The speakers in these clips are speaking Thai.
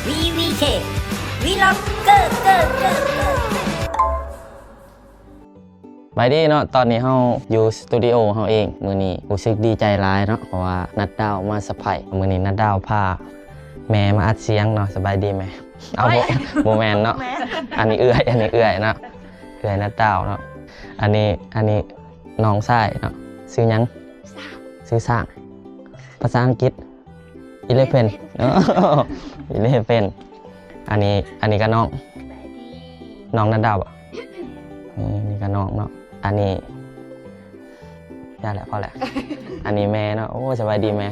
VVK วีล็อกเกอร์ไปดีเนาะตอนนี้เฮาอยู่สตูดิโอเฮาเองมื้อนี้รู้สึกดีใจหลายเนาะเพราะว่านัดดาวมาเซอร์ไพรส์มื้อนี้นัดดาวพาแม่มาอัดเสียงเนาะสบายดีไหมเอาบ่แม่นเนาะอันนี้เอื้อยเนาะเอื้อยนัดดาวเนาะอันนี้น้องชายเนาะชื่อหยังชื่อสร้างภาษาอังกฤษ11อันนี้ก็น้องนัดดาวอ่ะนี่ก็น้องเนาะอันนี้ยาแหละพอแหละอันนี้แม่เนาะโอ้สบายดีแม่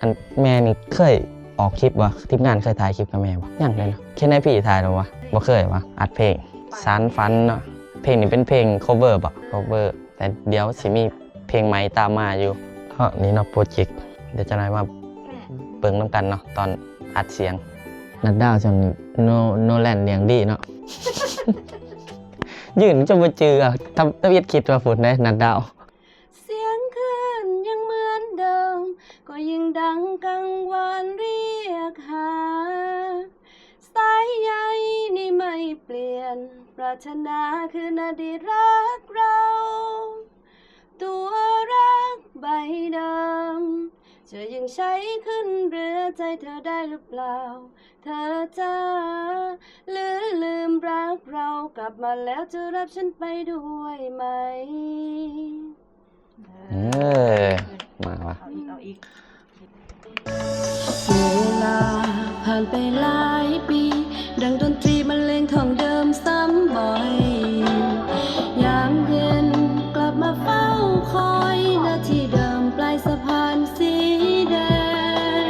อันแม่นี่เคยออกคลิปวะทีมงานเคยถ่ายคลิปกับแม่วะยังเลยเนาะแค่ไหนพี่ถ่ายหรอวะบ่เคยวะอัดเพลงสารฝันเนาะเพลงนี้เป็นเพลง cover ป่ะ cover แต่เดี๋ยวสิมีเพลงใหม่ตามมาอยู่นี่เนาะโปรเจกต์เดี๋ยวจะนายมาเบิ่งน้ำกันเนาะตอนอัดเสียงนัดดาวจนโนแลนเลี้ยงดีเนาะ ยืนจนมาเจอทำเวียดคิดว่าฝนได้นัดดาวเสียงคลื่นยังเหมือนเดิมก็ยังดังกังวานเรียกหาสายใยนี่ไม่เปลี่ยนปรารถนาคืออดีตรักเราตัวรักใบเดิมจะยังใช้ขึ้นเรือใจเธอได้หรือเปล่าเธอจะลืมรักเรากลับมาแล้วจะรับฉันไปด้วยไหมมาวะเวลาผ่านไปหลายปีดังดนตรีบรรเลงท่องเดิมซ้ำบ่อยยามเย็นกลับมาเฝ้าคอยณที่เดิมปลายสะพานสีแด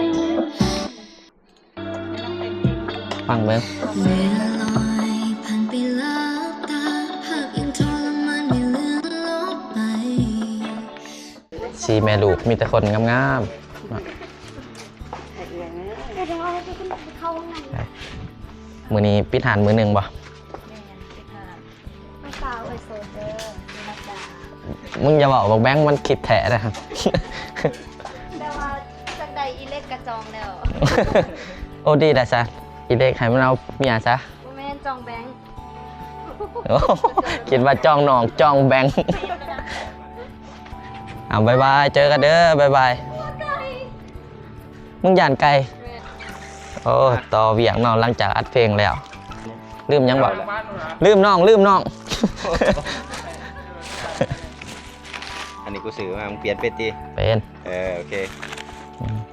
งฟังเบิ้งเวลาลอยผ่านไปแล้วตาภาพยังทรมานไม่เลือนลบไปชีแม่ลูกมีแต่คนงามๆมือนี้ปิดหานมือหนึ่งบ่มึงอย่าบอกแบงค์มันคิดแถะนะครับแต่ว่าจังใดอีเล็กกระจองแล้ว โอ้ดีแต่ซะอีเด็กให้มันเอาเมียซะแม่นจองแบงค์คิดว่าจ้องน้องจ้องแบงค์เอาบายบายเจอกันเด้อบายบายมึงย่านไกลโอ้ต่อเวียงน้องหลังจากอัดเพลงแล้วลืมยังบอกลืมน้องอันนี้กูสื่อมามึงเปลี่ยนเป็นตีเป็นโอเค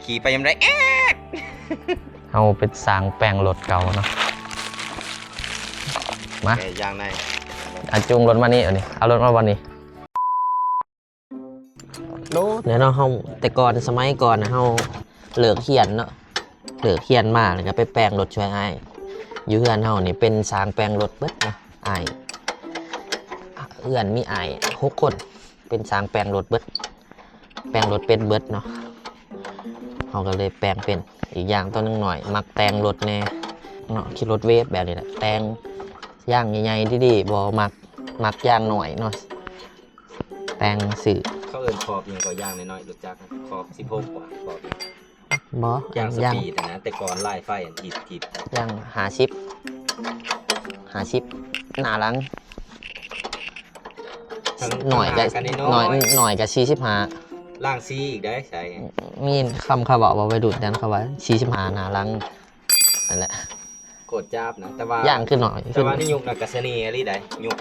ขี่ไปยังไงเอาเป็นสางแปลงรถเก่าเนาะมาอย่างไหนจูงรถมานี่เอารถมาวันนี้ดูเดี๋ยวเราแต่ก่อนสมัยก่อนนะเราเหลือเขียนเนาะเหลือเขียนมากเลยก็ไปแปลงรถช่วยไอ้อยู่เฮือนเฮานี่เป็นสางแปลงรถเบิดนะไอ้เฮือนมีไอ้6 คนเป็นสางแปลงรถเบิดแปลงรถเป็นเบิดเนาะเขาก็เลยแปลงเป็นอีกอย่างตัวนึงหน่อยมักแต่งรถแน่เนาะขี่รถเวฟแบบนี้แหละแต่งย่างใหญ่ๆดีๆบ่มักย่างหน่อยเนาะแต่งสื่อเขาเอิ้นขอบยังกว่าย่างน้อยๆรู้จักขอบ16กว่าขอบบ่ย่างสปีดนะแต่ก่อนไล่ไฟอันถีบย่างหาชิปหน้าหลังหน่อยกับ45ล่างซีอีกได้ใช่มีคำเขาบอกว่าไปดูดดันเขาว่า45หน้าหลังนั่นแหละโคตรจับนะแต่ว่าย่างขึ้นหน่อยแต่ว่านี่ยุกนะกัสเนียรี่ได้ยุก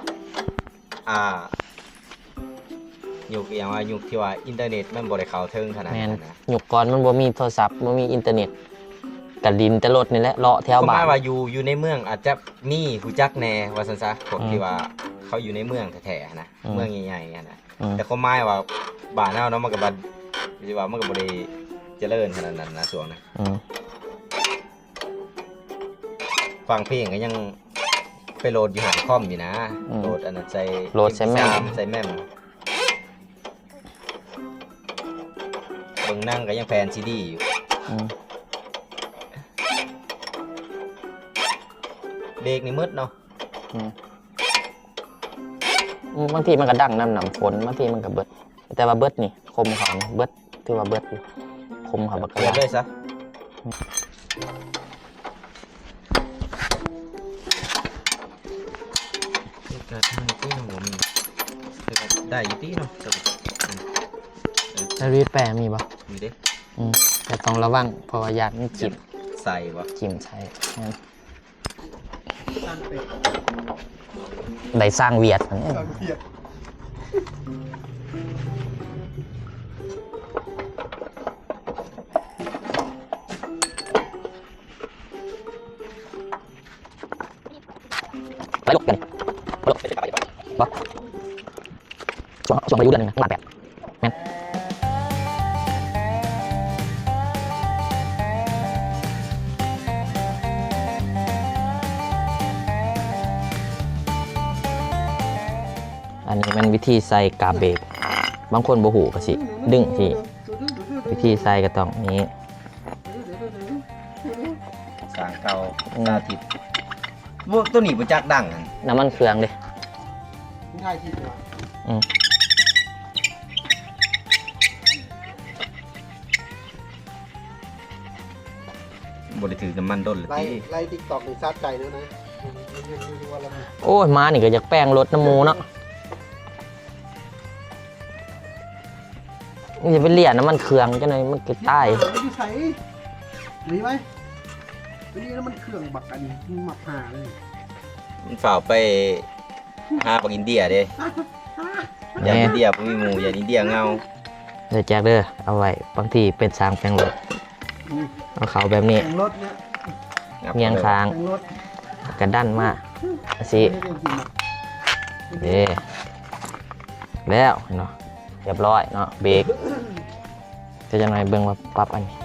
ยุกอย่างว่ายุกที่ว่าอินเทอร์เน็ตมันบ่ได้เข้าถึงขนาดนั้นนะยุคก่อนมันบ่มีโทรศัพท์บ่มีอินเทอร์เน็ตกับดินแต่รถนี่แหละเลาะแถวบ้านก็หมายว่าอยู่ในเมืองอาจจะมีฮู้จักแน่ว่าซั่นซะคนที่ว่าเขาอยู่ในเมืองแท้ๆนะเมืองใหญ่ๆนะแต่เขาหมายว่าบ้านเฮาเนาะมันก็บ่สิว่ามันก็บ่ได้เจริญขนาดนั้นนะช่วงนั้นฟังเพลงก็ยังไปโหลดอยู่หาคอมอยู่นะโหลดอันนั้นใส่แม่มเบิ่งนั่งก็ยังแฟนซีดีอยู่เบรกนี่มืดเนาะบางทีมันก็ดังน้ำฝนบางทีมันก็เบิดแต่ว่าเบิดนี่คมเขาเบิดถือว่าเบิดอยู่คมเขาบักกระเลยซะ ก็ทางที่น้องบ่มีแต่ก็ได้อยู่ที่เนาะจะ แล้วรีดแปรมีบ่ มีเด้ แต่ต้องระวังเพราะว่าญาติมันจิ้ม ใส่บ่ จิ้มใช่งั้นได้สร้างเวียดอันนี้ไปลุกกันไปลุกบ่ช่วงอายุเดือนหนึงนะประมาณ8แม่นอันนี้มันวิธีใส่กาเบรกบางคนบ่หูก็สิดึงที่วิธีใส่ก็ต้องนี้ สร้างเก่าสาธิตบ่ตัวนี้บ่จักดังอัน น้ำมันเครื่องดิ ง่ายที่สุด บ่ได้ถือน้ำมันดนเลย ไล่ ติ ไล่ติ๊กต็อกในซาดใจแล้วนะยังดูว่าเรา โอ้ยมานี่ก็อยากแป้งรถน้ำหมูเนาะนี่จะไปเลี่ยน้ำมันเครื่องจังไดมันก็ตาย ไม่ได้ใส่หรือไหมวันนี้แล้วมันเครื่องบักอันนี้มันหมักหาเลย มันฝ่าวไปหาปักอินเดียเด้อย่าอินเดียบ่มีหมู่อย่าอินเดียเงา เดี๋ยวแจ็คเด้อเอาไว้บางทีเป็นสร้างแป้งรถเอาเขาแบบนี้ แต่งรถเนี่ย งับ เงียงคาง แต่งรถ กระดันมาสิ ไม่ได้จริงๆอะ เด้แล้วเนาะเรียบร้อยเนาะเบรกจะจังไงเบิ่งว่าปรับอันนี้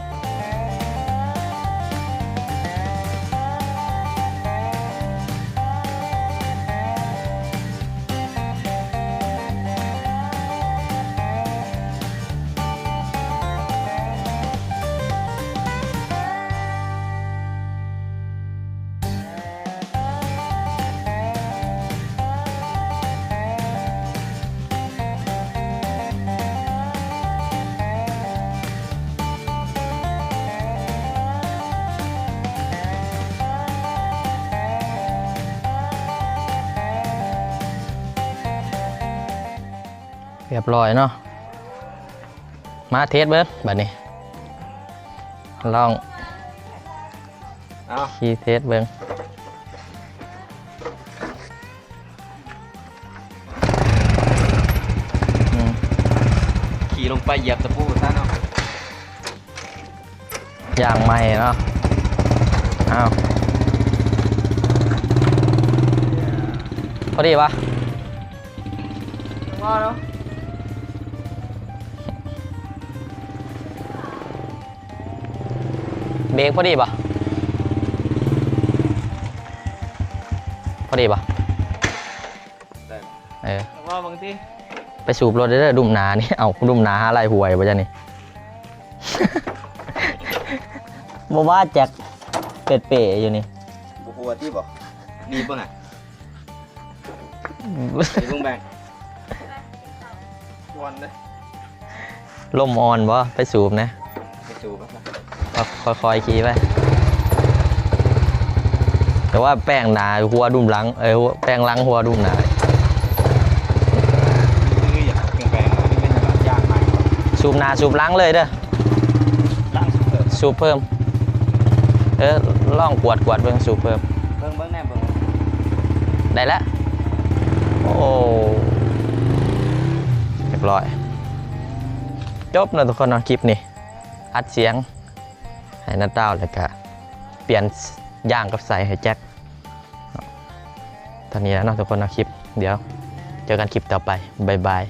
เรียบร้อยเนาะมาเทสเบิ่งบัดนี้ลอง เอา ขี่เทสเบิ่งอืม ขี่ลงไปเหยียบตะปูซะเนาะ อย่างใหม่เนาะอ้าวพอดีปะ ว่าแล้ว เบรกพอดีปะพอดีปะ ได้ ว่าบางทีไปสูบรถได้ดุ่มหนานี่ เอาดุ่มหนาหาลายหวยปะจ๊ะนี่ บอกว่าแจ็คเป็ดเป๋อยู่นี่ บ่ฮู้ว่าติบ่มีเบิ่งอ่ะมีเบิ่งแบงวันเด้ ลมออนบ่ไปสูบนะ ไปสู่บ่ ค่อยๆขี่ไปแต่ว่าแป้งหนาหัวดุ่มหลังแป้งหลังหัวดุ่มหนา คืออยากเปลี่ยนแปลงนี่เป็นแบบยากมาก สูบหนาสูบหลังเลยเด้อ ล่างสุดเถิด สูบเพิ่มล่องกวดเบิ่งสูบเพิ่ม เบิ่งแน่เบิ่ง ได้แล้วโอ้เรียบร้อยจบนะทุกคนเนาะคลิปนี้อัดเสียงให้นัดดาวแล้วก็เปลี่ยนย่างกับใส่ให้แจ็คตอนนี้แล้วเนาะทุกคนเนาะคลิปเดี๋ยวเจอกันคลิปต่อไปบ๊ายบาย